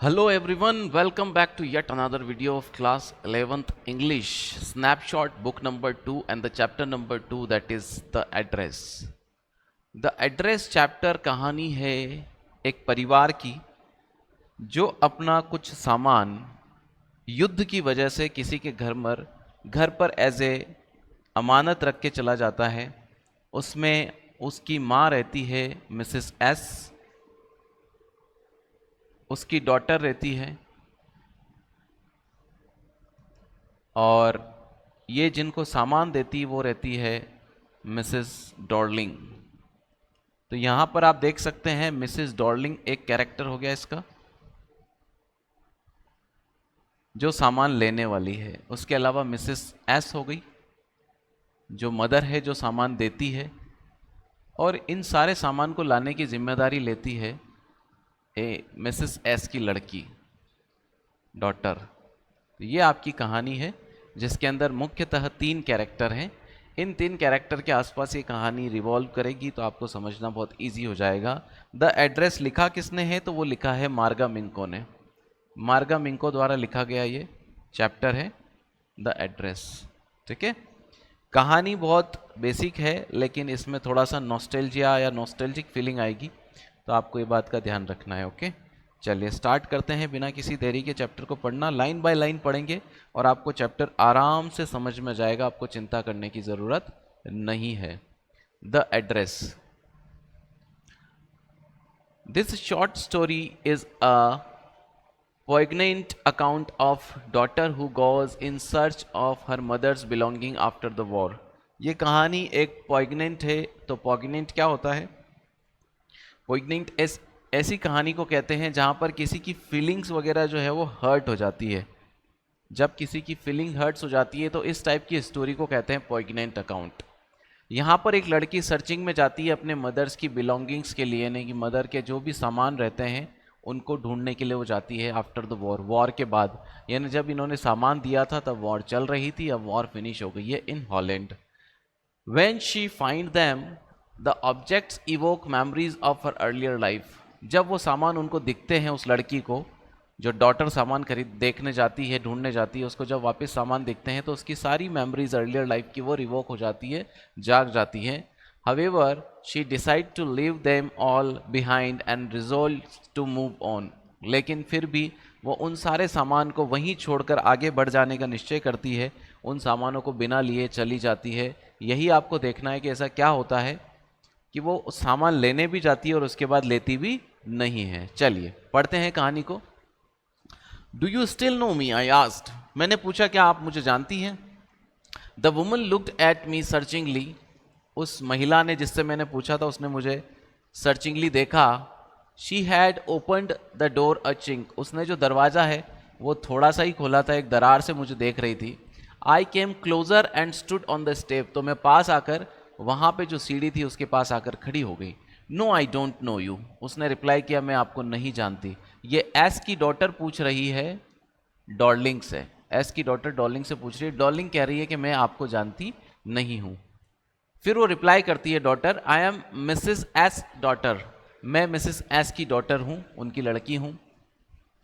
Hello everyone, welcome back to yet another video of class 11th English snapshot book number 2 and the chapter number 2 that is the address. The address chapter कहानी है एक परिवार की जो अपना कुछ सामान युद्ध की वजह से किसी के घर पर एज ए अमानत रख के चला जाता है। उसमें उसकी माँ रहती है मिसेस एस, उसकी डॉटर रहती है और ये जिनको सामान देती वो रहती है मिसेस डॉर्लिंग। तो यहाँ पर आप देख सकते हैं मिसेस डॉर्लिंग एक कैरेक्टर हो गया इसका जो सामान लेने वाली है। उसके अलावा मिसेस एस हो गई जो मदर है जो सामान देती है और इन सारे सामान को लाने की जिम्मेदारी लेती है मिसेस एस की लड़की डॉटर। तो ये आपकी कहानी है जिसके अंदर मुख्यतः 3 कैरेक्टर हैं। इन 3 कैरेक्टर के आसपास ये कहानी रिवॉल्व करेगी तो आपको समझना बहुत इजी हो जाएगा। द एड्रेस लिखा किसने है तो वो लिखा है मार्गा मिंको ने। मार्गा मिंको द्वारा लिखा गया ये चैप्टर है द एड्रेस। ठीक है, कहानी बहुत बेसिक है लेकिन इसमें थोड़ा सा नॉस्टैल्जिया या नॉस्टैल्जिक फीलिंग आएगी तो आपको ये बात का ध्यान रखना है। ओके, चलिए स्टार्ट करते हैं बिना किसी देरी के चैप्टर को पढ़ना। लाइन बाय लाइन पढ़ेंगे और आपको चैप्टर आराम से समझ में जाएगा, आपको चिंता करने की ज़रूरत नहीं है। The address. This short story is a poignant account of daughter who goes in search of her mother's belonging after the war। ये कहानी एक poignant है। तो poignant क्या होता है? poignant ऐसी कहानी को कहते हैं जहाँ पर किसी की फीलिंग्स वगैरह जो है वो हर्ट हो जाती है। जब किसी की फीलिंग हर्ट्स हो जाती है तो इस टाइप की स्टोरी को कहते हैं poignant अकाउंट। यहाँ पर एक लड़की सर्चिंग में जाती है अपने मदर्स की बिलोंगिंग्स के लिए, यानी कि मदर के जो भी सामान रहते हैं उनको ढूंढने के लिए वो जाती है आफ्टर द वॉर। वॉर के बाद, यानी जब इन्होंने सामान दिया था तब वॉर चल रही थी, अब वॉर फिनिश हो गई है in Holland. When she find them the objects evoke memories of her earlier life. जब वो सामान उनको दिखते हैं उस लड़की को, जो डॉटर सामान खरीद देखने जाती है, ढूंढने जाती है, उसको जब वापस सामान दिखते हैं तो उसकी सारी मेमोरीज अर्लियर लाइफ की वो रिवोक हो जाती है, जाग जाती है। However, she decide to leave them all behind and resolve to move on। लेकिन फिर भी वो उन सारे सामान को वहीं छोड़कर आगे बढ़ जाने का निश्चय करती है, उन सामानों को बिना लिए चली जाती है। यही आपको देखना है कि ऐसा क्या होता है कि वो सामान लेने भी जाती है और उसके बाद लेती भी नहीं है। चलिए पढ़ते हैं कहानी को। Do you still know me, I asked. मैंने पूछा क्या आप मुझे जानती हैं? The woman looked at me searchingly. उस महिला ने जिससे मैंने पूछा था उसने मुझे सर्चिंगली देखा। She had opened the door a chink. उसने जो दरवाज़ा है वो थोड़ा सा ही खोला था, एक दरार से मुझे देख रही थी। I came closer and stood on the step. तो मैं पास आकर वहाँ पे जो सीढ़ी थी उसके पास आकर खड़ी हो गई। No I don't know you. उसने रिप्लाई किया मैं आपको नहीं जानती। ये एस की डॉटर पूछ रही है डॉर्लिंग से। एस की डॉटर डॉर्लिंग से पूछ रही है, डॉर्लिंग कह रही है कि मैं आपको जानती नहीं हूँ। फिर वो रिप्लाई करती है daughter, I am Mrs S daughter. मैं मिसेस एस की डॉटर हूँ, उनकी लड़की हूँ।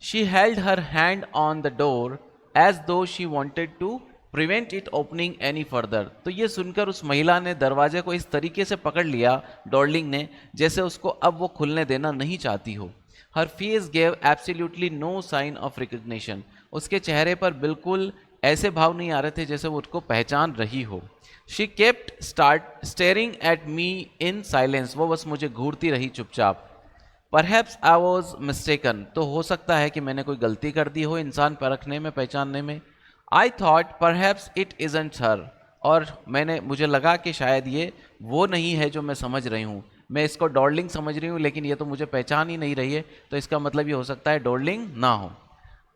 She held her hand on the door as though she wanted to prevent it opening any further. तो ये सुनकर उस महिला ने दरवाजे को इस तरीके से पकड़ लिया डॉर्लिंग ने जैसे उसको अब वो खुलने देना नहीं चाहती हो। Her face gave absolutely no sign of recognition. उसके चेहरे पर बिल्कुल ऐसे भाव नहीं आ रहे थे जैसे वो उसको पहचान रही हो। She kept staring at me in silence. वो बस मुझे घूरती रही चुपचाप। Perhaps I was mistaken. तो हो सकता है कि मैंने कोई गलती कर दी हो इंसान परखने में, पहचानने में। I thought perhaps it isn't her. और मुझे लगा कि शायद ये वो नहीं है जो मैं समझ रही हूँ। मैं इसको डॉर्लिंग समझ रही हूँ लेकिन ये तो मुझे पहचान ही नहीं रही है, तो इसका मतलब ये हो सकता है डॉर्लिंग ना हो।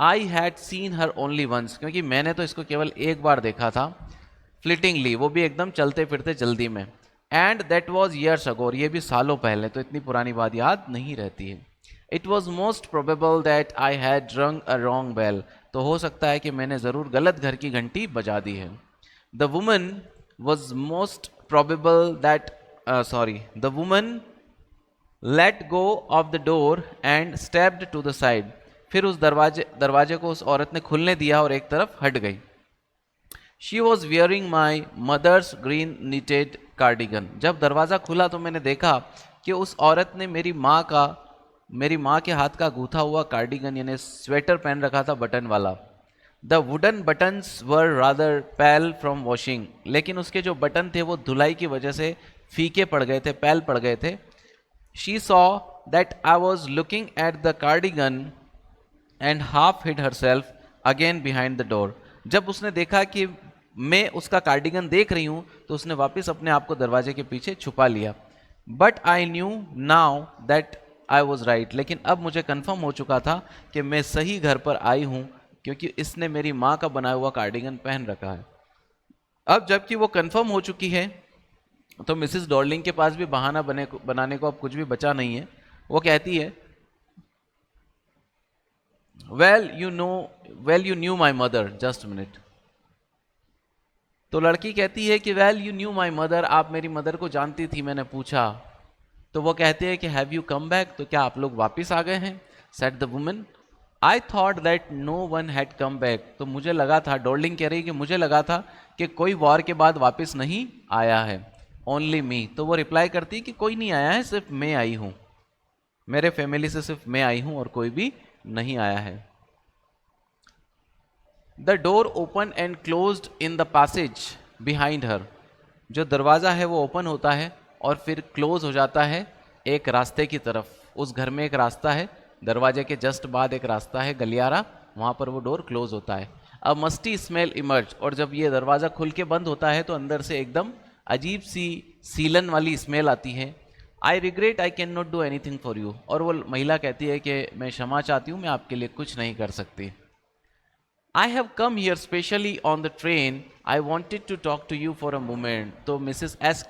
I had seen her only once. क्योंकि मैंने तो इसको केवल एक बार देखा था, फ्लिटिंगली, वो भी एकदम चलते फिरते जल्दी में। And that was years ago. ये भी सालों पहले, तो इतनी पुरानी बात याद नहीं रहती है। It was most probable that I had रंग अ रॉन्ग बेल। तो हो सकता है कि मैंने ज़रूर गलत घर की घंटी बजा दी है। The woman was most probable that the woman let go of the door and stepped to the side। फिर उस दरवाजे को उस औरत ने खुलने दिया और एक तरफ हट गई। She was wearing my mother's green knitted cardigan. जब दरवाज़ा खुला तो मैंने देखा कि उस औरत ने मेरी माँ के हाथ का गूथा हुआ कार्डिगन यानी स्वेटर पहन रखा था बटन वाला। The wooden buttons were rather pale from washing, लेकिन उसके जो बटन थे वो धुलाई की वजह से फीके पड़ गए थे, पैल पड़ गए थे। She saw that I was looking at the cardigan and half hid herself again behind the door. जब उसने देखा कि मैं उसका कार्डिगन देख रही हूं तो उसने वापस अपने आप को दरवाजे के पीछे छुपा लिया। But I knew now that I was right, लेकिन अब मुझे कन्फर्म हो चुका था कि मैं सही घर पर आई हूं क्योंकि इसने मेरी माँ का बनाया हुआ कार्डिगन पहन रखा है। अब जबकि वो कन्फर्म हो चुकी है तो मिसेस डॉर्लिंग के पास भी बहाना बनाने को अब कुछ भी बचा नहीं है। वो कहती है, well you knew my mother, just minute. तो लड़की कहती है कि well you knew my mother, आप मेरी मदर को जानती थी, मैंने पूछा। तो वो कहते हैं कि हैव यू कम बैक, तो क्या आप लोग वापस आ गए हैं? Said the woman, I thought that no one had come back. तो मुझे लगा था, डॉर्लिंग कह रही कि मुझे लगा था कि कोई वॉर के बाद वापस नहीं आया है, ओनली मी। तो वो रिप्लाई करती है कि कोई नहीं आया है, सिर्फ मैं आई हूं, मेरे फैमिली से सिर्फ मैं आई हूं और कोई भी नहीं आया है। The door open and closed in the passage behind her. जो दरवाज़ा है वो ओपन होता है और फिर क्लोज हो जाता है एक रास्ते की तरफ। उस घर में एक रास्ता है, दरवाजे के जस्ट बाद एक रास्ता है गलियारा, वहाँ पर वो डोर क्लोज होता है। अब मस्टी स्मेल इमर्ज, और जब ये दरवाज़ा खुल के बंद होता है तो अंदर से एकदम अजीब सी सीलन वाली स्मेल आती है। I regret I can not do anything for you. और वो महिला कहती है कि मैं क्षमा चाहती हूँ, मैं आपके लिए कुछ नहीं कर सकती। I have come here specially on the train. I wanted to talk to you for a moment. तो मिसेस एस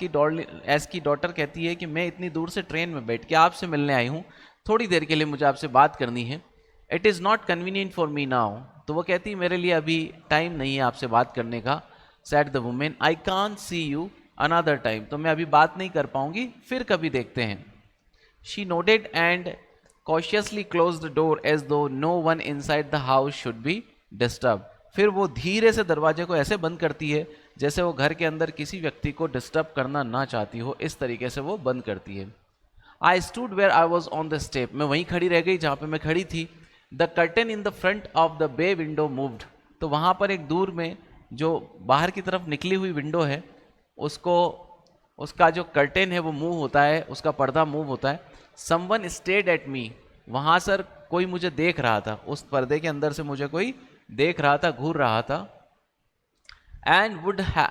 की डॉटर कहती है कि मैं इतनी दूर से ट्रेन में बैठ के आपसे मिलने आई हूँ, थोड़ी देर के लिए मुझे आपसे बात करनी है। It is not convenient for me now. तो वो कहती है मेरे लिए अभी टाइम नहीं है आपसे बात करने का। Said the woman, I can't see you another time. तो मैं अभी बात नहीं कर पाऊंगी, फिर कभी देखते हैं। She nodded and cautiously closed the door as though no one inside the house should be disturb. फिर वो धीरे से दरवाजे को ऐसे बंद करती है जैसे वो घर के अंदर किसी व्यक्ति को डिस्टर्ब करना ना चाहती हो, इस तरीके से वो बंद करती है। I stood where I was on the step, मैं वहीं खड़ी रह गई जहाँ पे मैं खड़ी थी। The curtain in the front of the bay window moved. तो वहाँ पर एक दूर में जो बाहर की तरफ निकली हुई विंडो है उसका जो कर्टेन है वो मूव होता है, उसका पर्दा मूव होता है। समवन स्टेड एट मी, वहाँ सर कोई मुझे देख रहा था, उस पर्दे के अंदर से मुझे कोई देख रहा था, घूर रहा था। And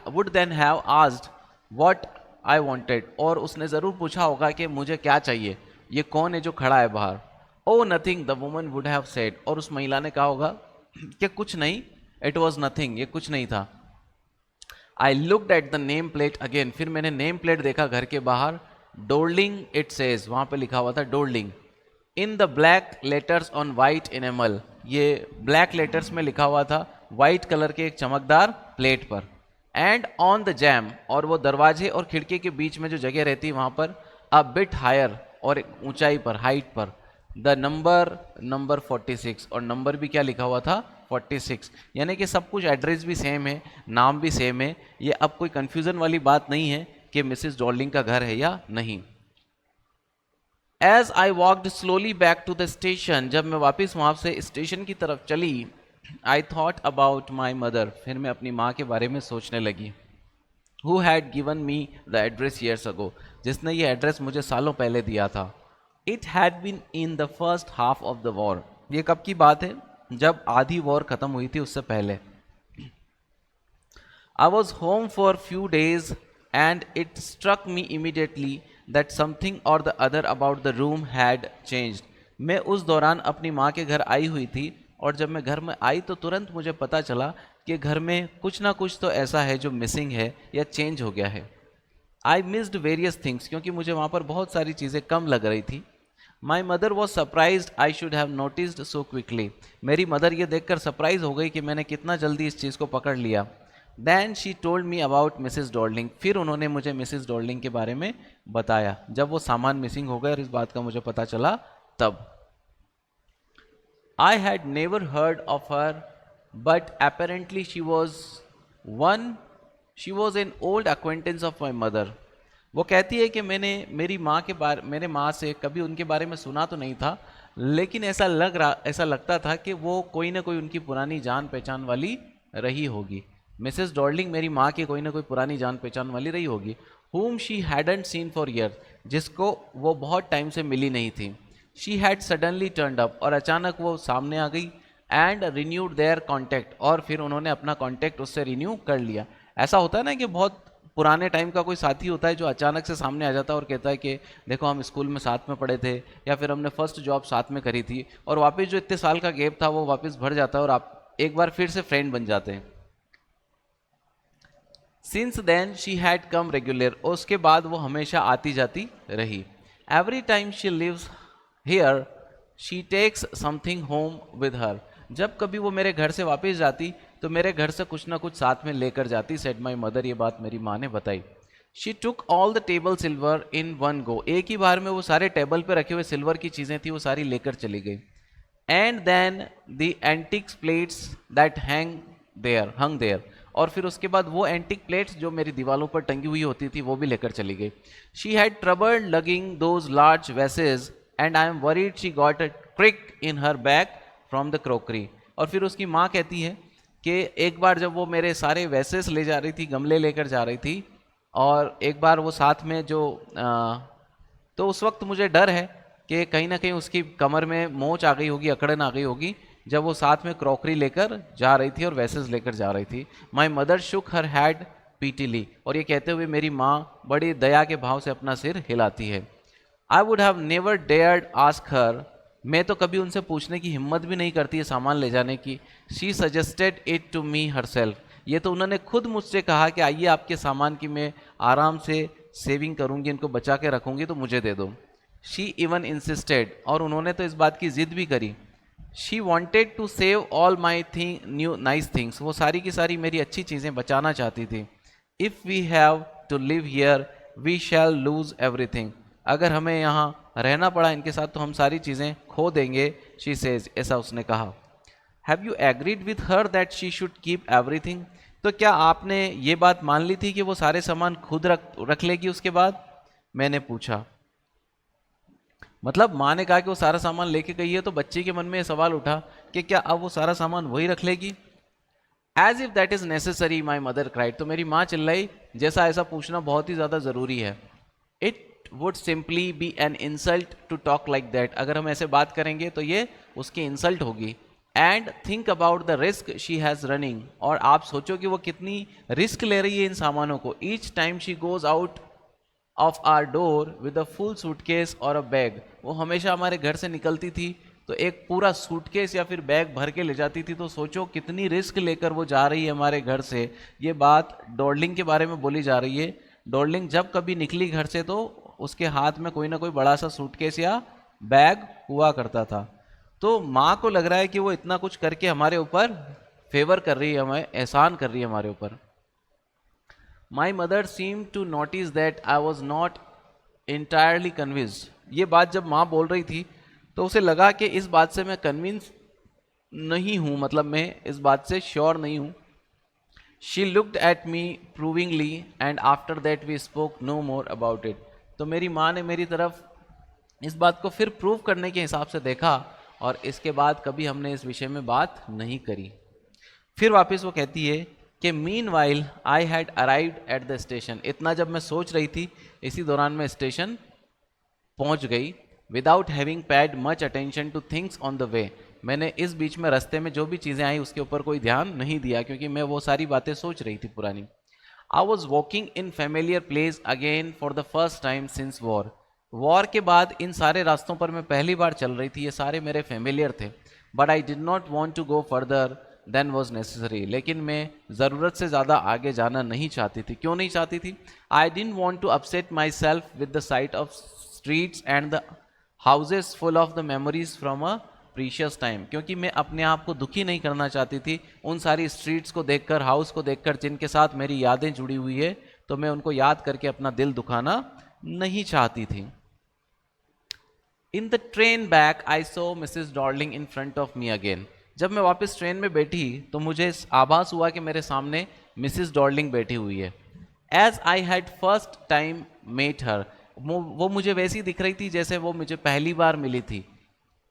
would then have asked what I wanted, और उसने जरूर पूछा होगा कि मुझे क्या चाहिए, ये कौन है जो खड़ा है बाहर। ओ nothing, the woman would have said, और उस महिला ने कहा होगा कि कुछ नहीं, इट वॉज नथिंग, ये कुछ नहीं था। I looked at the name plate again, फिर मैंने नेम प्लेट देखा घर के बाहर। डोर्लिंग इट सेज, वहां पे लिखा हुआ था Dorling. In the black letters on white enamel, ये ब्लैक लेटर्स में लिखा हुआ था वाइट कलर के एक चमकदार प्लेट पर। एंड ऑन द जैम, और वो दरवाजे और खिड़की के बीच में जो जगह रहती है वहाँ पर अ बिट हायर, और एक ऊंचाई पर, हाइट पर, द नंबर 46, और नंबर भी क्या लिखा हुआ था 46। यानी कि सब कुछ एड्रेस भी सेम है, नाम भी सेम है। ये अब कोई कंफ्यूजन वाली बात नहीं है कि मिसेस डॉर्लिंग का घर है या नहीं। As I walked slowly back to the station, जब मैं वापस वहाँ से स्टेशन की तरफ चली, I thought about my mother, फिर मैं अपनी माँ के बारे में सोचने लगी। Who had given me the address years ago, जिसने ये एड्रेस मुझे सालों पहले दिया था। It had been in the first half of the war, ये कब की बात है? जब आधी वॉर खत्म हुई थी, उससे पहले। I was home for few days and it struck me immediately that something or the other about the room had changed. मैं उस दौरान अपनी माँ के घर आई हुई थी और जब मैं घर में आई तो तुरंत मुझे पता चला कि घर में कुछ ना कुछ तो ऐसा है जो मिसिंग है या चेंज हो गया है। आई मिस्ड वेरियस थिंग्स, क्योंकि मुझे वहाँ पर बहुत सारी चीज़ें कम लग रही थी। My mother was surprised I should have noticed so quickly, मेरी मदर ये देखकर सरप्राइज हो गई कि मैंने कितना जल्दी इस चीज़ को पकड़ लिया। Then she told me about Mrs Darling, फिर उन्होंने मुझे मिसेस डॉर्लिंग के बारे में बताया। जब वो सामान मिसिंग हो गया और इस बात का मुझे पता चला तब। I had never heard of her, but apparently one, she was an old acquaintance of my mother. वो कहती है कि मैंने मेरी माँ के बारे मेरे माँ से कभी उनके बारे में सुना तो नहीं था, लेकिन ऐसा लगता था कि वो कोई ना कोई उनकी पुरानी जान पहचान वाली रही होगी। मिसेस डॉर्लिंग मेरी माँ की कोई ना कोई पुरानी जान पहचान वाली रही होगी। whom she hadn't seen for years, जिसको वो बहुत टाइम से मिली नहीं थी। She had suddenly turned up, और अचानक वो सामने आ गई। एंड रिन्यूड देयर कॉन्टैक्ट, और फिर उन्होंने अपना कॉन्टैक्ट उससे रिन्यू कर लिया। ऐसा होता है ना कि बहुत पुराने टाइम का कोई साथी होता है जो अचानक से सामने आ जाता है और कहता है कि देखो हम स्कूल में साथ में पढ़े थे, या फिर हमने फर्स्ट जॉब साथ में करी थी, और वापस जो इतने साल का गैप था वो वापस भर जाता है और आप एक बार फिर से फ्रेंड बन जाते हैं। Since then she had come regular, उसके बाद वो हमेशा आती जाती रही। Every time she lives here she takes something home with her, जब कभी वो मेरे घर से वापस जाती तो मेरे घर से कुछ ना कुछ साथ में लेकर जाती। सेड माई मदर, ये बात मेरी माँ ने बताई। She took all the table silver in one go, एक ही बार में वो सारे टेबल पे रखे हुए सिल्वर की चीज़ें थी वो सारी लेकर चली गई। And then the antiques plates that hung there, और फिर उसके बाद वो एंटिक प्लेट्स जो मेरी दीवारों पर टंगी हुई होती थी वो भी लेकर चली गई। She had trouble lugging those large vases and I am worried she got a crick in her back from the crockery. और फिर उसकी माँ कहती है कि एक बार जब वो मेरे सारे वेसेस ले जा रही थी, गमले लेकर जा रही थी, और एक बार वो साथ में तो उस वक्त मुझे डर है कि कहीं ना कहीं उसकी कमर में मोच आ गई होगी, अकड़न आ गई होगी, जब वो साथ में क्रॉकरी लेकर जा रही थी और वेसेस लेकर जा रही थी। My mother Shuk her had पीटीली, और ये कहते हुए मेरी माँ बड़ी दया के भाव से अपना सिर हिलाती है। I would have never dared ask her, मैं तो कभी उनसे पूछने की हिम्मत भी नहीं करती है सामान ले जाने की। She suggested it to me herself, ये तो उन्होंने खुद मुझसे कहा कि आइए आपके सामान की मैं आराम से सेविंग करूंगी, इनको बचा के रखूंगी, तो मुझे दे दो। शी इवन इंसिस्टेड, और उन्होंने तो इस बात की जिद भी करी। She wanted to save all my new nice things, वो सारी की सारी मेरी अच्छी चीज़ें बचाना चाहती थी। If we have to live here we shall lose everything, अगर हमें यहाँ रहना पड़ा इनके साथ तो हम सारी चीज़ें खो देंगे। शी सेज, ऐसा उसने कहा। Have you agreed with her that she should keep everything, तो क्या आपने ये बात मान ली थी कि वो सारे सामान खुद रख लेगी उसके बाद? मैंने पूछा। मतलब माँ ने कहा कि वो सारा सामान लेके गई है, तो बच्चे के मन में ये सवाल उठा कि क्या अब वो सारा सामान वही रख लेगी? As if that is necessary my mother cried, तो मेरी माँ चिल्लाई जैसा ऐसा पूछना बहुत ही ज़्यादा ज़रूरी है। It would simply be an insult to talk like that, अगर हम ऐसे बात करेंगे तो ये उसकी इंसल्ट होगी। And think about the risk she has running, और आप सोचो कि वो कितनी रिस्क ले रही है इन सामानों को। Each time she goes out of our door with a full suitcase और अ बैग, वो हमेशा हमारे घर से निकलती थी तो एक पूरा सूटकेस या फिर बैग भर के ले जाती थी। तो सोचो कितनी रिस्क लेकर वो जा रही है हमारे घर से। ये बात डॉर्लिंग के बारे में बोली जा रही है। डॉर्लिंग जब कभी निकली घर से तो उसके हाथ में कोई ना कोई बड़ा सा सूटकेस या बैग हुआ करता था। तो माँ को लग रहा है कि वो इतना कुछ करके हमारे ऊपर फेवर कर रही है, हमें एहसान कर रही है हमारे ऊपर। My mother seem to notice that I was not entirely convinced, ये बात जब माँ बोल रही थी तो उसे लगा कि इस बात से मैं कन्विंस नहीं हूँ, मतलब मैं इस बात से श्योर नहीं हूँ। She looked at me reprovingly and after that we spoke no more about it, तो मेरी माँ ने मेरी तरफ इस बात को फिर प्रूव करने के हिसाब से देखा और इसके बाद कभी हमने इस विषय में बात नहीं करी। फिर वापस वो कहती है कि mean while I had arrived at the station, इतना जब मैं सोच रही थी इसी दौरान मैं स्टेशन पहुंच गई। Without having paid much attention two things on the way, मैंने इस बीच में रास्ते में जो भी चीज़ें आई उसके ऊपर कोई ध्यान नहीं दिया क्योंकि मैं वो सारी बातें सोच रही थी पुरानी। I was walking in familiar place again for the first time since war, war के बाद इन सारे रास्तों पर मैं पहली बार चल रही थी, ये सारे मेरे फेमिलियर थे। But I did not want to go further than was necessary, लेकिन मैं ज़रूरत से ज़्यादा आगे जाना नहीं चाहती थी। क्यों नहीं चाहती थी? I didn't want to upset myself with the sight of streets and the houses full of the memories from a precious time, क्योंकि मैं अपने आप को दुखी नहीं करना चाहती थी उन सारी स्ट्रीट्स को देखकर, हाउस को देखकर जिनके साथ मेरी यादें जुड़ी हुई है, तो मैं उनको याद करके अपना दिल दुखाना नहीं चाहती थी। In the train back I so Mrs Darling in front of me again. जब मैं वापस ट्रेन में बैठी तो मुझे आभास हुआ कि मेरे सामने मिसिस डॉर्लिंग बैठी हुई है। As I had first time met her, वो मुझे वैसी दिख रही थी जैसे वो मुझे पहली बार मिली थी।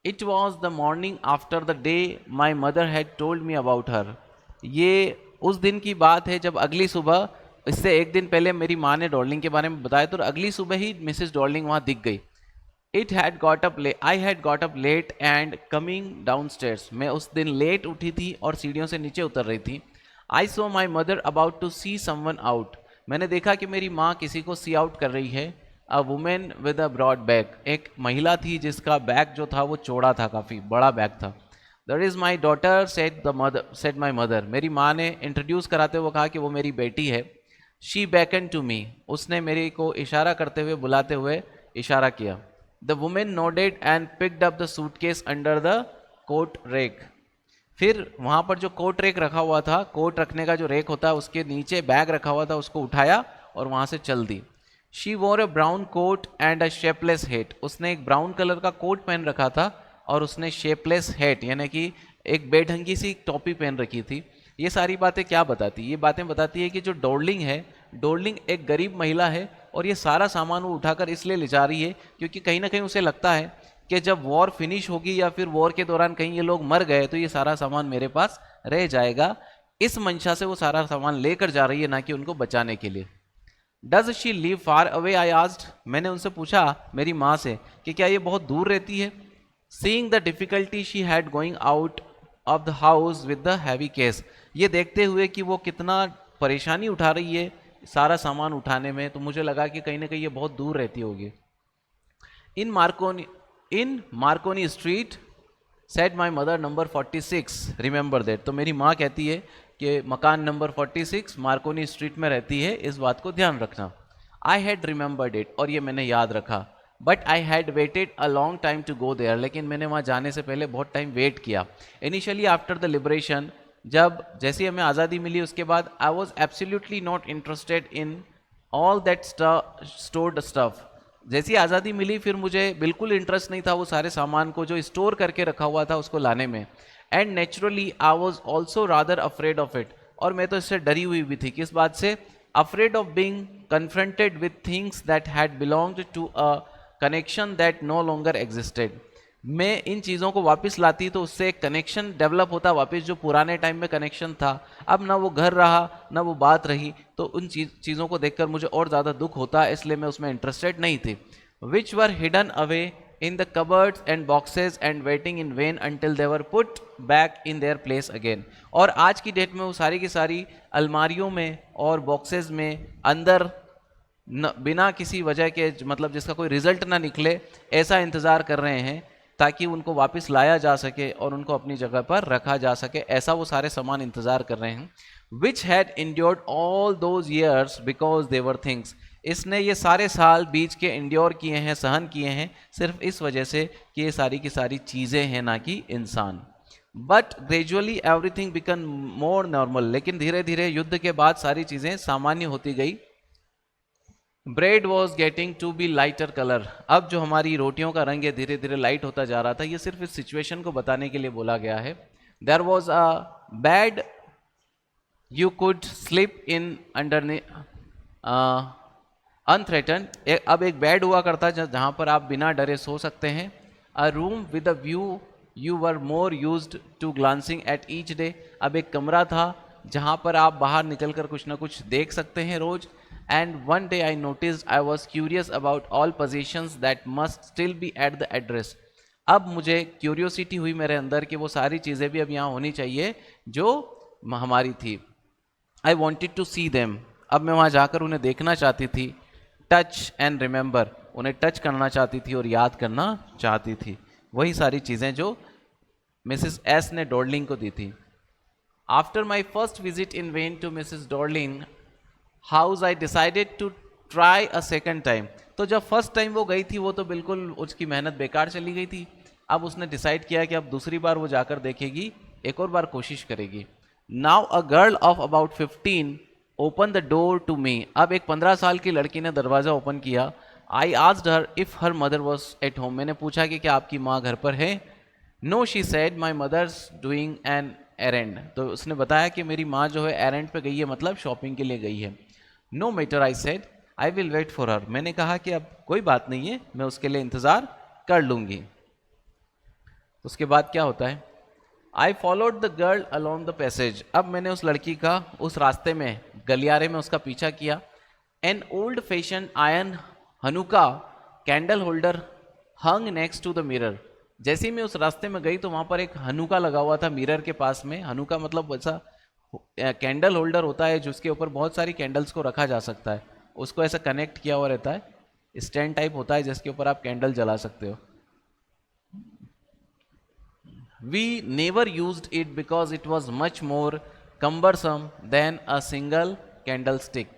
It was the morning after the day my mother had told me about her. ये उस दिन की बात है जब अगली सुबह, इससे एक दिन पहले मेरी माँ ने डॉर्लिंग के बारे में बताया, तो अगली सुबह ही मिसिस डॉर्लिंग वहाँ दिख गई। It had got up I had got up late and coming downstairs, मैं उस दिन लेट उठी थी और सीढ़ियों से नीचे उतर रही थी। I saw my mother about to see someone out, मैंने देखा कि मेरी माँ किसी को सी आउट कर रही है। A woman with a broad back, एक महिला थी जिसका बैग जो था वो चौड़ा था, काफ़ी बड़ा बैग था। That is my daughter said my mother, मेरी माँ ने इंट्रोड्यूस कराते हुए कहा कि वो मेरी बेटी है। शी बैकन टू मी, उसने मेरे को इशारा करते हुए बुलाते हुए इशारा किया। The women nodded and picked up the suitcase under the coat rack, फिर वहाँ पर जो कोट रेक रखा हुआ था, कोट रखने का जो रेक होता है उसके नीचे बैग रखा हुआ था, उसको उठाया और वहाँ से चल दी। She wore a brown coat and a shapeless hat, उसने एक ब्राउन कलर का कोट पहन रखा था और उसने शेपलेस हेट यानी कि एक बेढंगी सी टोपी पहन रखी थी। ये सारी बातें क्या बताती? ये बातें बताती है कि जो डॉर्लिंग है, डॉर्लिंग एक गरीब महिला है और ये सारा सामान वो उठाकर इसलिए ले जा रही है क्योंकि कहीं ना कहीं उसे लगता है कि जब वॉर फिनिश होगी या फिर वॉर के दौरान कहीं ये लोग मर गए तो ये सारा सामान मेरे पास रह जाएगा। इस मंशा से वो सारा सामान लेकर जा रही है, ना कि उनको बचाने के लिए। Does she live far away I asked, मैंने उनसे पूछा मेरी माँ से कि क्या ये बहुत दूर रहती है। Seeing the difficulty she had going out of the house with the heavy case, ये देखते हुए कि वो कितना परेशानी उठा रही है सारा सामान उठाने में, तो मुझे लगा कि कहीं ना कहीं ये बहुत दूर रहती होगी। In Marconi street said my mother number 46 remember that, तो मेरी माँ कहती है कि मकान नंबर 46 मार्कोनी स्ट्रीट में रहती है, इस बात को ध्यान रखना। आई हैड रिमेंबर्ड इट, और ये मैंने याद रखा। But I had waited a long time to go there, लेकिन मैंने वहाँ जाने से पहले बहुत टाइम वेट किया। इनिशियली आफ्टर द लिबरेशन, जब जैसे हमें आज़ादी मिली उसके बाद, I was absolutely not interested in all that stored stuff, जैसी आज़ादी मिली फिर मुझे बिल्कुल इंटरेस्ट नहीं था वो सारे सामान को जो स्टोर करके रखा हुआ था उसको लाने में। And naturally I was also rather afraid of it, और मैं तो इससे डरी हुई भी थी। किस बात से? Afraid of being confronted with things that had belonged to a connection that no longer existed. मैं इन चीज़ों को वापस लाती तो उससे एक कनेक्शन डेवलप होता वापस, जो पुराने टाइम में कनेक्शन था। अब ना वो घर रहा ना वो बात रही, तो उन चीज़ों को देखकर मुझे और ज़्यादा दुख होता, इसलिए मैं उसमें इंटरेस्टेड नहीं थी। Which were hidden away in the cupboards and boxes and waiting in vain until they were put back in their place again, और आज की डेट में वो सारी की सारी अलमारियों में और बॉक्सेज में अंदर बिना किसी वजह के, मतलब जिसका कोई रिजल्ट ना निकले, ऐसा इंतज़ार कर रहे हैं ताकि उनको वापस लाया जा सके और उनको अपनी जगह पर रखा जा सके, ऐसा वो सारे सामान इंतज़ार कर रहे हैं। Which had endured all those years because they were things, इसने ये सारे साल बीच के इंड्योर किए हैं, सहन किए हैं, सिर्फ इस वजह से कि ये सारी की सारी चीज़ें हैं, ना कि इंसान। But gradually everything become more normal, लेकिन धीरे धीरे युद्ध के बाद सारी चीज़ें सामान्य होती गई। Bread was getting to be lighter colour, अब जो हमारी रोटियों का रंग है धीरे धीरे लाइट होता जा रहा था। ये सिर्फ इस सिचुएशन को बताने के लिए बोला गया है। There was a bed you could slip in under unthreatened, अब एक बेड हुआ करता जहाँ पर आप बिना डरे सो सकते हैं। A room with a view you were more used to glancing at each day, अब एक कमरा था जहाँ पर आप बाहर निकल कर कुछ ना कुछ देख सकते हैं रोज। And one day I noticed I was curious about all possessions that must still be at the address, अब मुझे क्यूरियोसिटी हुई मेरे अंदर कि वो सारी चीज़ें भी अब यहाँ होनी चाहिए जो हमारी थी। I wanted to see them, अब मैं वहाँ जाकर उन्हें देखना चाहती थी। टच एंड रिमेंबर, उन्हें टच करना चाहती थी और याद करना चाहती थी, वही सारी चीज़ें जो मिसेस एस ने डॉर्लिंग को दी थी। After my first visit in vain to Mrs Dorling house I decided to try a second time, तो जब फर्स्ट टाइम वो गई थी वो तो बिल्कुल उसकी मेहनत बेकार चली गई थी। अब उसने डिसाइड किया कि अब दूसरी बार वो जाकर देखेगी, एक और बार कोशिश करेगी। Now a girl of about 15 open the door to me, अब एक 15 साल की लड़की ने दरवाज़ा ओपन किया। I asked her if her mother was at home, मैंने पूछा कि क्या आपकी माँ घर पर है। No she said my mother's doing an errand, तो उसने बताया कि मेरी माँ जो है एरेंड पे गई है, मतलब शॉपिंग के लिए गई है। No matter I said I will wait for her, मैंने कहा कि अब कोई बात नहीं है, मैं उसके लिए इंतज़ार कर लूँगी। उसके बाद क्या होता है, I followed the girl along the passage, अब मैंने उस लड़की का उस रास्ते में गलियारे में उसका पीछा किया। An old fashion iron Hanukkah candle holder hung next to the mirror, जैसे ही मैं उस रास्ते में गई तो वहां पर एक हनुका लगा हुआ था मिरर के पास में। हनुका मतलब ऐसा कैंडल होल्डर होता है जिसके ऊपर बहुत सारी कैंडल्स को रखा जा सकता है, उसको ऐसा कनेक्ट किया हुआ रहता है, स्टैंड टाइप होता है जिसके ऊपर आप कैंडल जला सकते हो। We never used it because it was much more cumbersome than a single candlestick.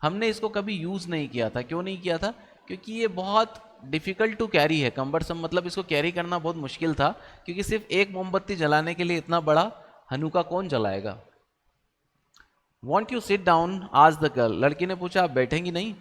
हमने इसको कभी यूज नहीं किया था। क्यों नहीं किया था? क्योंकि ये बहुत डिफिकल्ट टू कैरी है। कम्बरसम मतलब इसको कैरी करना बहुत मुश्किल था, क्योंकि सिर्फ एक मोमबत्ती जलाने के लिए इतना बड़ा हनुका कौन जलाएगा। वॉन्ट यू सिट डाउन आज द गर्ल, लड़की ने पूछा आप बैठेंगी नहीं।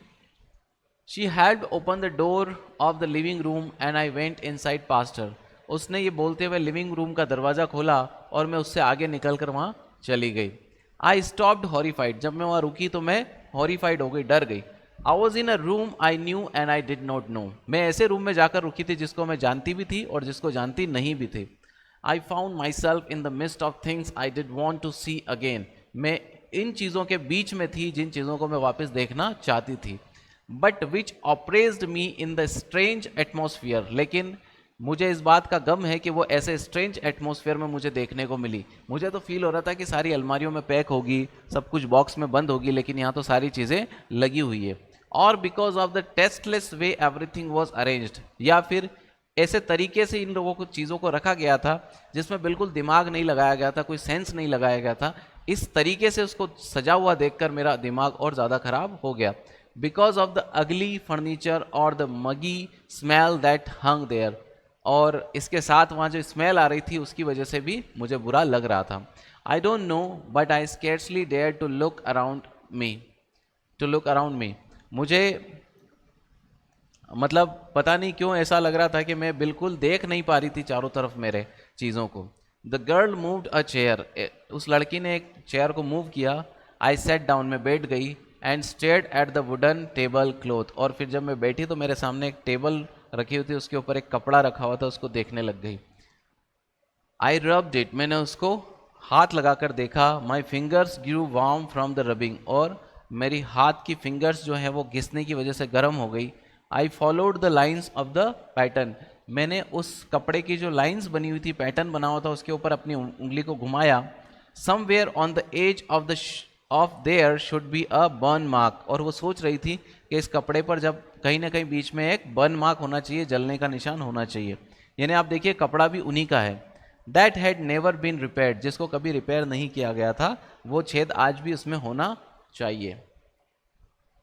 She had open the door of the living room and I went inside past her, उसने ये बोलते हुए लिविंग रूम का दरवाज़ा खोला और मैं उससे आगे निकल कर वहाँ चली गई। आई स्टॉप्ड हॉरीफाइड, जब मैं वहाँ रुकी तो मैं हॉरीफाइड हो गई, डर गई। I was in a room I knew and I did not know, मैं ऐसे रूम में जाकर रुकी थी जिसको मैं जानती भी थी और जिसको जानती नहीं भी थी। I found myself in the midst of things I did want to see again, मैं इन चीज़ों के बीच में थी जिन चीज़ों को मैं वापस देखना चाहती थी। But which oppressed me in the strange atmosphere, लेकिन मुझे इस बात का गम है कि वो ऐसे स्ट्रेंज एटमॉस्फेयर में मुझे देखने को मिली। मुझे तो फील हो रहा था कि सारी अलमारियों में पैक होगी, सब कुछ बॉक्स में बंद होगी, लेकिन यहाँ तो सारी चीज़ें लगी हुई है। और because of the tasteless way everything was arranged, या फिर ऐसे तरीके से इन लोगों को चीज़ों को रखा गया था जिसमें बिल्कुल दिमाग नहीं लगाया गया था, कोई सेंस नहीं लगाया गया था। इस तरीके से उसको सजा हुआ देखकर मेरा दिमाग और ज़्यादा खराब हो गया। Because of the ugly furniture और the muggy smell that hung there, और इसके साथ वहाँ जो स्मेल आ रही थी उसकी वजह से भी मुझे बुरा लग रहा था। I don't know but I scarcely dare to look around me, मुझे मतलब पता नहीं क्यों ऐसा लग रहा था कि मैं बिल्कुल देख नहीं पा रही थी चारों तरफ मेरे चीज़ों को। The girl moved a chair, उस लड़की ने एक चेयर को मूव किया। आई सेट डाउन, में बैठ गई। And stared at the wooden table cloth, और फिर जब मैं बैठी तो मेरे सामने एक टेबल रखी हुई थी, उसके ऊपर एक कपड़ा रखा हुआ था, उसको देखने लग गई। आई रब्ड इट, मैंने उसको हाथ लगाकर देखा। My fingers grew warm from the rubbing, और मेरी हाथ की फिंगर्स जो है वो घिसने की वजह से गर्म हो गई। I followed the lines of the pattern, मैंने उस कपड़े की जो लाइन्स बनी हुई थी, पैटर्न बना हुआ था, उसके ऊपर अपनी उंगली को घुमाया। Somewhere on the edge of there should be a burn mark, और वो सोच रही थी कि इस कपड़े पर जब कहीं ना कहीं बीच में एक बर्न मार्क होना चाहिए, जलने का निशान होना चाहिए। यानी आप देखिए कपड़ा भी उन्हीं का है। That had never been repaired, जिसको कभी रिपेयर नहीं किया गया था, वो छेद आज भी उसमें होना चाहिए।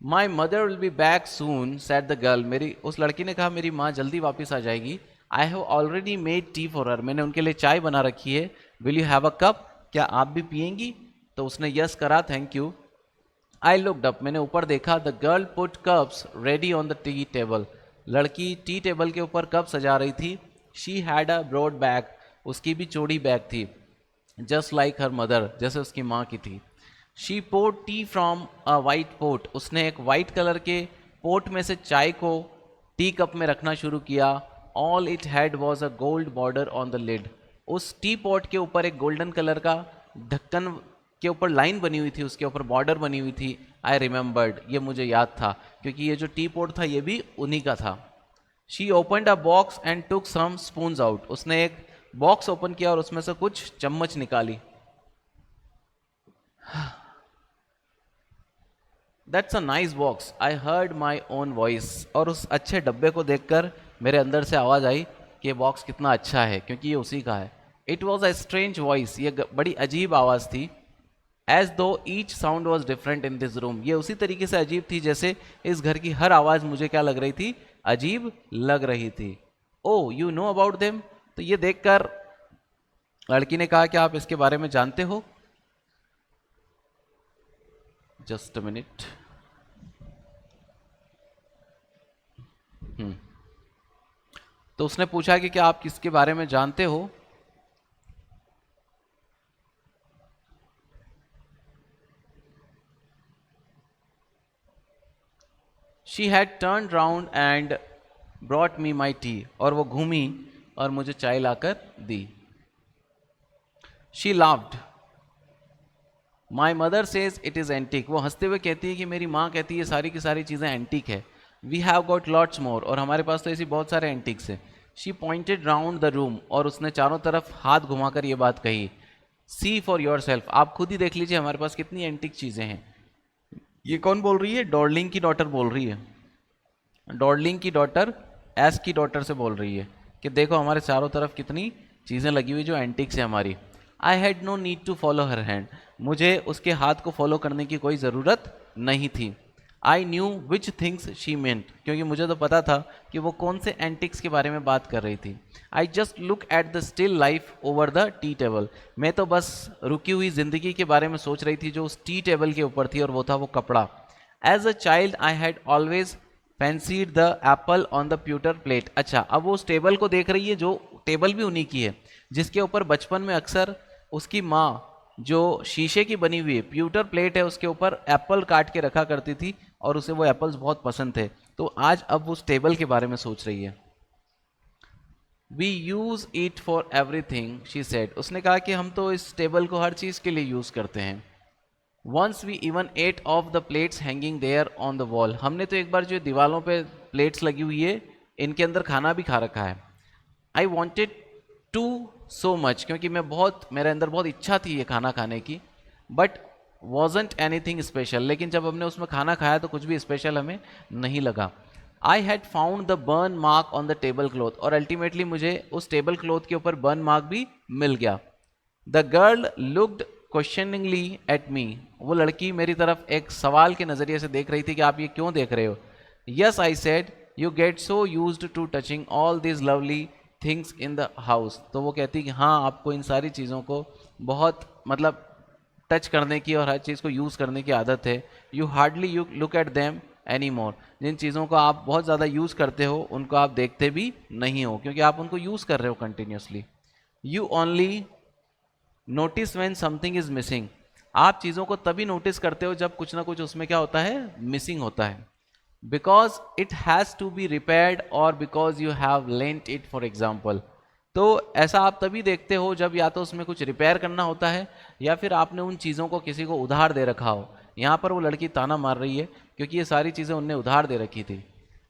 My mother will be back soon said the girl, मेरी उस लड़की ने कहा मेरी माँ जल्दी वापस आ जाएगी। I have already made tea for her, मैंने उनके लिए चाय बना रखी है। Will you have a cup, क्या आप भी पियेंगी? तो उसने यस करा, thank you. I looked up, मैंने ऊपर देखा। The girl put cups ready on the tea table, लड़की टी टेबल के ऊपर कप सजा रही थी। She had a broad bag, उसकी भी चौड़ी बैग थी, जस्ट लाइक हर मदर, जैसे उसकी माँ की थी। She poured tea from a white pot, उसने एक वाइट कलर के पोट में से चाय को टी कप में रखना शुरू किया। All it had was a gold border on the lid, उस टी पॉट के ऊपर एक गोल्डन कलर का ढक्कन के ऊपर लाइन बनी हुई थी, उसके ऊपर बॉर्डर बनी हुई थी। आई रिमेंबर्ड, ये मुझे याद था क्योंकि ये जो टी पॉट था ये भी उन्हीं का था। She opened a box and took some spoons out, उसने एक बॉक्स ओपन किया और उसमें से कुछ चम्मच निकाली। That's a nice box, I heard my own voice, और उस अच्छे डब्बे को देखकर मेरे अंदर से आवाज़ आई कि ये बॉक्स कितना अच्छा है, क्योंकि ये उसी का है। It was a strange voice, ये बड़ी अजीब आवाज़ थी। एज दो each sound was different in this room, ये उसी तरीके से अजीब थी जैसे इस घर की हर आवाज़ मुझे क्या लग रही थी, अजीब लग रही थी। ओ यू नो अबाउट देम, तो ये देखकर लड़की ने कहा कि आप इसके बारे में जानते हो। Just a minute. हम्म। तो उसने पूछा कि क्या आप किसके बारे में जानते हो? She had turn round and brought me my tea, और वो घूमी और मुझे चाय लाकर दी। She laughed, my mother says it is antique, वो हंसते हुए कहती है कि मेरी माँ कहती है सारी की सारी चीज़ें एंटिक है। We have got lots more, और हमारे पास तो ऐसी बहुत सारे एंटिक्स हैं। She pointed round the room, और उसने चारों तरफ हाथ घुमाकर ये बात कही, सी फॉर योर सेल्फ, आप खुद ही देख लीजिए हमारे पास कितनी एंटिक चीज़ें हैं। ये कौन बोल रही है? डॉर्लिंग की डॉटर बोल रही है। डॉर्लिंग की डॉटर एस की डॉटर से बोल रही है कि देखो हमारे चारों तरफ कितनी चीज़ें लगी हुई जो एंटिक्स है हमारी। I had no need to follow her hand, मुझे उसके हाथ को फॉलो करने की कोई ज़रूरत नहीं थी। I knew which things she meant, क्योंकि मुझे तो पता था कि वो कौन से एंटिक्स के बारे में बात कर रही थी। I just look at the still life over the tea table, मैं तो बस रुकी हुई ज़िंदगी के बारे में सोच रही थी जो उस टी टेबल के ऊपर थी, और वो था वो कपड़ा। As a child I had always fancied the apple on the pewter plate. अच्छा, अब वो उस टेबल को देख रही है जो टेबल भी उन्हीं की है, जिसके ऊपर बचपन में अक्सर उसकी माँ जो शीशे की बनी हुई है प्यूटर प्लेट है उसके ऊपर एप्पल काट के रखा करती थी, और उसे वो एप्पल्स बहुत पसंद थे। तो आज अब उस टेबल के बारे में सोच रही है। We use it for everything she said, उसने कहा कि हम तो इस टेबल को हर चीज़ के लिए यूज़ करते हैं। Once we even ate off the plates hanging there on the wall, हमने तो एक बार जो दीवारों पे प्लेट्स लगी हुई है इनके अंदर खाना भी खा रखा है। I wanted to so much, क्योंकि मेरे अंदर बहुत इच्छा थी ये खाना खाने की, बट वॉजेंट एनीथिंग स्पेशल, लेकिन जब हमने उसमें खाना खाया तो कुछ भी स्पेशल हमें नहीं लगा। I had found the burn mark on the table cloth, और अल्टीमेटली मुझे उस टेबल क्लॉथ के ऊपर बर्न मार्क भी मिल गया। The girl looked questioningly at me, वो लड़की मेरी तरफ एक सवाल के नज़रिए से देख रही थी कि आप ये क्यों देख रहे हो। Yes I said, you get so used to touching all this lovely things in the house, तो वो कहती कि हाँ आपको इन सारी चीज़ों को बहुत मतलब टच करने की और हर चीज़ को यूज़ करने की आदत है। You hardly you look at them any more, जिन चीज़ों को आप बहुत ज़्यादा यूज़ करते हो उनको आप देखते भी नहीं हो, क्योंकि आप उनको यूज़ कर रहे हो continuously. You only notice when something is missing, आप चीज़ों को तभी नोटिस करते हो जब कुछ ना कुछ उसमें क्या होता है, मिसिंग होता है। Because it has to be repaired और because you have lent it for example, तो ऐसा आप तभी देखते हो जब या तो उसमें कुछ रिपेयर करना होता है या फिर आपने उन चीज़ों को किसी को उधार दे रखा हो। यहाँ पर वो लड़की ताना मार रही है क्योंकि ये सारी चीज़ें उनने उधार दे रखी थी।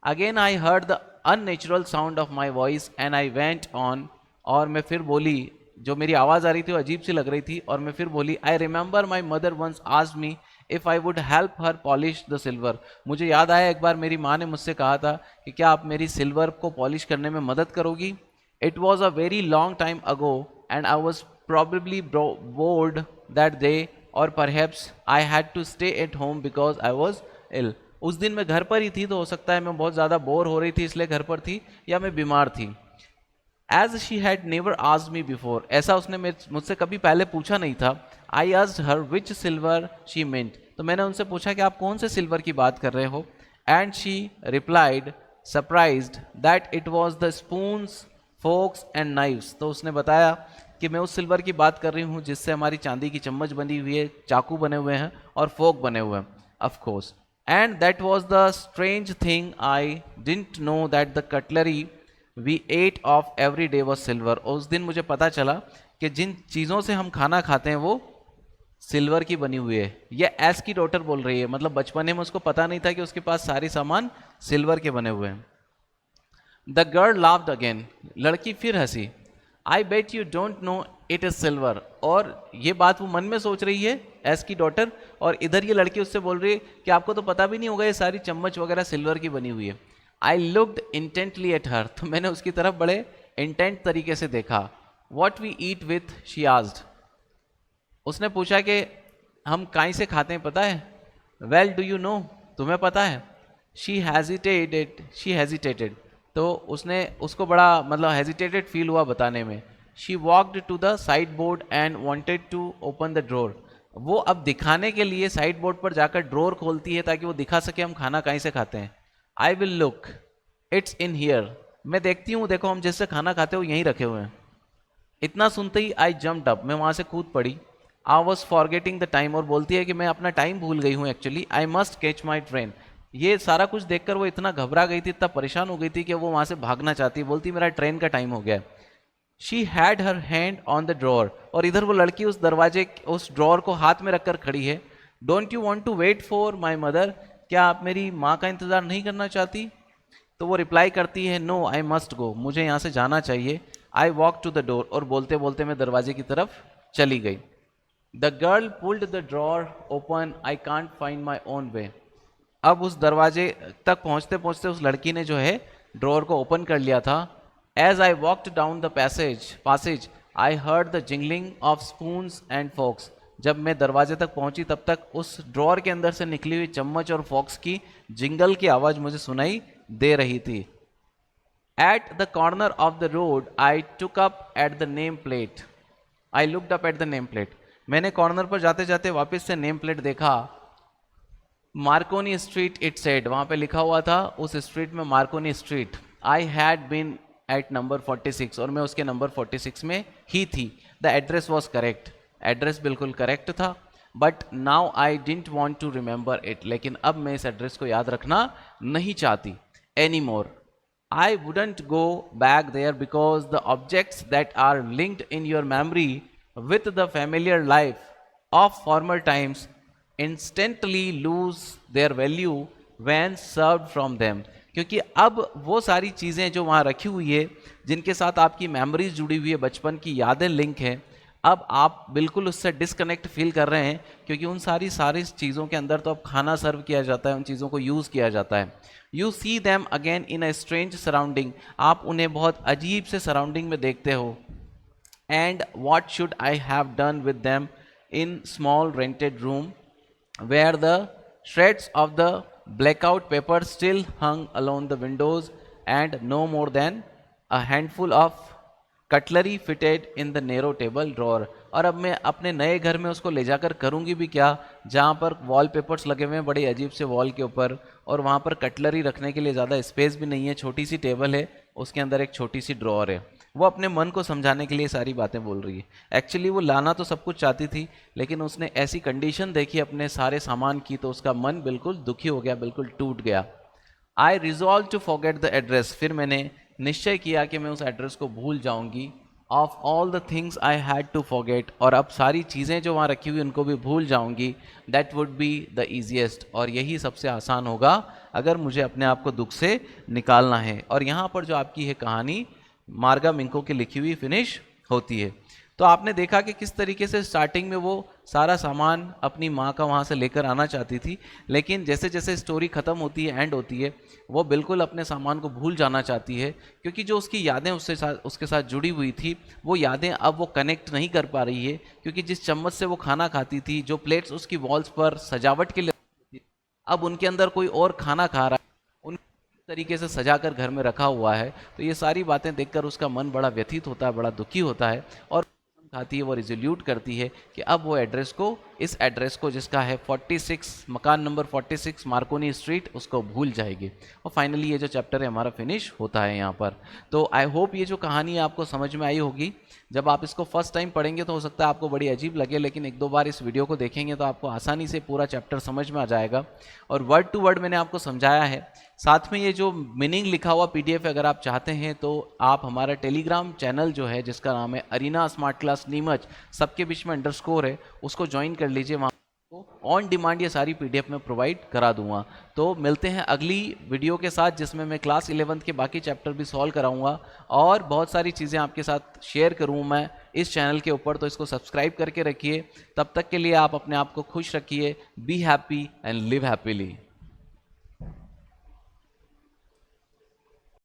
Again I heard the unnatural sound of my voice and I went on, और मैं फिर बोली, जो मेरी आवाज़ आ रही थी वो अजीब सी लग रही थी, और मैं फिर बोली, I remember my mother once asked me if I would help her polish the silver, मुझे याद आया एक बार मेरी माँ ने मुझसे कहा था कि क्या आप मेरी सिल्वर को पॉलिश करने में मदद करोगी। It was a very long time ago and I was probably bored that day, और perhaps I had to stay at home because I was ill, उस दिन मैं घर पर ही थी तो हो सकता है मैं बहुत ज़्यादा बोर हो रही थी इसलिए घर पर थी, या मैं बीमार थी। As she had never asked me before, ऐसा उसने मुझसे कभी पहले पूछा नहीं था। I asked her which silver she meant, तो मैंने उनसे पूछा कि आप कौन से सिल्वर की बात कर रहे हो। And she replied surprised that it was the spoons forks and knives, तो उसने बताया कि मैं उस सिल्वर की बात कर रही हूँ जिससे हमारी चांदी की चम्मच बनी हुई है, चाकू बने हुए हैं और फोक बने हुए हैं, of course. And that was the strange thing I didn't know that the cutlery we ate off every day was silver, और उस दिन मुझे पता चला कि जिन चीज़ों से हम खाना खाते हैं वो सिल्वर की बनी हुई है। ये एस की डॉटर बोल रही है, मतलब बचपने में उसको पता नहीं था कि उसके पास सारी सामान सिल्वर के बने हुए हैं। द गर्ल लाफ्ड अगेन, लड़की फिर हंसी। I bet you don't know it is silver, और ये बात वो मन में सोच रही है एस की डॉटर, और इधर ये लड़की उससे बोल रही है कि आपको तो पता भी नहीं होगा ये सारी चम्मच वगैरह सिल्वर की बनी हुई है। I looked intently at her, तो मैंने उसकी तरफ बड़े इंटेंट तरीके से देखा। What we eat with she asked, उसने पूछा कि हम काई से खाते हैं पता है। वेल डू यू नो, तुम्हें पता है। शी हेजिटेटेड, तो उसने उसको बड़ा मतलब हेजिटेटेड फील हुआ बताने में। She walked to the sideboard and wanted to open the drawer, वो अब दिखाने के लिए साइड बोर्ड पर जाकर ड्रोर खोलती है ताकि वो दिखा सके हम खाना कहीं से खाते हैं। I will look, it's in here. मैं देखती हूँ, देखो हम जिससे खाना खाते हो यहीं रखे हुए हैं। इतना सुनते ही आई जम्प्ड अप, मैं वहां से कूद पड़ी। I was forgetting the time, और बोलती है कि मैं अपना टाइम भूल गई हूँ actually, I must catch my train. ये सारा कुछ देखकर वो इतना घबरा गई थी, इतना परेशान हो गई थी कि वो वहां से भागना चाहती, बोलती मेरा ट्रेन का टाइम हो गया। She had her hand on the drawer, और इधर वो लड़की उस दरवाजे उस ड्रॉर को हाथ में रखकर खड़ी है। Don't you want to wait for my mother, क्या आप मेरी माँ का इंतजार नहीं करना चाहती? तो वो रिप्लाई करती है नो आई मस्ट गो, मुझे यहाँ से जाना चाहिए। I walk to the door, और बोलते बोलते मैं दरवाजे की तरफ चली गई। The girl pulled the drawer open, I can't find my own way. अब उस दरवाजे तक पहुंचते पहुंचते उस लड़की ने जो है ड्रॉर को ओपन कर लिया था। As I walked down the passage I heard the jingling of spoons and forks. जब मैं दरवाजे तक पहुंची तब तक उस ड्रॉर के अंदर से निकली हुई चम्मच और फोक्स की जिंगल की आवाज मुझे सुनाई दे रही थी। At the corner of the road I took up at the name plate, I looked up at the name plate. मैंने कॉर्नर पर जाते जाते वापस से नेम प्लेट देखा। मार्कोनी स्ट्रीट इट सेड, वहां पे लिखा हुआ था उस स्ट्रीट में Marconi street. I had been at number 46, और मैं उसके नंबर 46 में ही थी। The address was correct, address बिल्कुल करेक्ट था। But now I didn't want to remember it, लेकिन अब मैं इस एड्रेस को याद रखना नहीं चाहती any more. I wouldn't go back there because the objects that are linked in your memory with the familiar life of former times instantly lose their value when served from them। क्योंकि अब वो सारी चीज़ें जो वहाँ रखी हुई है, जिनके साथ आपकी मेमोरीज जुड़ी हुई है, बचपन की यादें लिंक हैं, अब आप बिल्कुल उससे डिस्कनेक्ट फील कर रहे हैं, क्योंकि उन सारी चीज़ों के अंदर तो अब खाना सर्व किया जाता है, उन चीज़ों को यूज़ किया जाता है। You see them again in a strange surrounding, आप उन्हें बहुत अजीब से सराउंडिंग में देखते हो। And what should I have done with them in small rented room where the shreds of the blackout paper still hung along the windows and no more than a handful of cutlery fitted in the narrow table drawer। और अब मैं अपने नए घर में उसको ले जाकर करूँगी भी क्या, जहाँ पर वॉलपेपर्स लगे हुए हैं बड़े अजीब से वॉल के ऊपर, और वहाँ पर कटलरी रखने के लिए ज़्यादा स्पेस भी नहीं है, छोटी सी टेबल है, उसके अंदर एक छोटी सी ड्रॉअर है। वो अपने मन को समझाने के लिए सारी बातें बोल रही है। एक्चुअली वो लाना तो सब कुछ चाहती थी, लेकिन उसने ऐसी कंडीशन देखी अपने सारे सामान की, तो उसका मन बिल्कुल दुखी हो गया, बिल्कुल टूट गया। I resolve to forget the address, फिर मैंने निश्चय किया कि मैं उस एड्रेस को भूल जाऊंगी। Of all the things I had to forget, और अब सारी चीज़ें जो वहाँ रखी हुई उनको भी भूल जाऊंगी। That would be the easiest, और यही सबसे आसान होगा अगर मुझे अपने आप को दुख से निकालना है। और यहाँ पर जो आपकी है कहानी मार्गा मिंको की लिखी हुई फिनिश होती है। तो आपने देखा कि किस तरीके से स्टार्टिंग में वो सारा सामान अपनी माँ का वहाँ से लेकर आना चाहती थी, लेकिन जैसे जैसे स्टोरी ख़त्म होती है, एंड होती है, वो बिल्कुल अपने सामान को भूल जाना चाहती है, क्योंकि जो उसकी यादें उसके साथ जुड़ी हुई थी, वो यादें अब वो कनेक्ट नहीं कर पा रही है। क्योंकि जिस चम्मच से वो खाना खाती थी, जो प्लेट्स उसकी वॉल्स पर सजावट के लिए, अब उनके अंदर कोई और खाना खा रहा है, उन तरीके से सजाकर घर में रखा हुआ है। तो ये सारी बातें देखकर उसका मन बड़ा व्यथित होता है, बड़ा दुखी होता है, और खाती है, वो रिजोल्यूट करती है कि अब वो एड्रेस को, इस एड्रेस को जिसका है 46 मकान नंबर 46 मार्कोनी स्ट्रीट, उसको भूल जाएगी। और फाइनली ये जो चैप्टर है हमारा फिनिश होता है यहाँ पर। तो आई होप ये जो कहानी है आपको समझ में आई होगी। जब आप इसको फर्स्ट टाइम पढ़ेंगे तो हो सकता है आपको बड़ी अजीब लगे, लेकिन एक दो बार इस वीडियो को देखेंगे तो आपको आसानी से पूरा चैप्टर समझ में आ जाएगा। और वर्ड टू वर्ड मैंने आपको समझाया है। साथ में ये जो मीनिंग लिखा हुआ PDF अगर आप चाहते हैं तो आप हमारा टेलीग्राम चैनल जो है, जिसका नाम है अरीना स्मार्ट क्लास नीमच, सबके बीच में अंडरस्कोर है, उसको ज्वाइन कर लीजिए। वहाँ ऑन डिमांड ये सारी PDF में प्रोवाइड करा दूंगा। तो मिलते हैं अगली वीडियो के साथ, जिसमें मैं क्लास 11th के बाकी चैप्टर भी सॉल्व कराऊंगा और बहुत सारी चीज़ें आपके साथ शेयर करूँ मैं इस चैनल के ऊपर। तो इसको सब्सक्राइब करके रखिए। तब तक के लिए आप अपने आप को खुश रखिए। Be happy and live happily.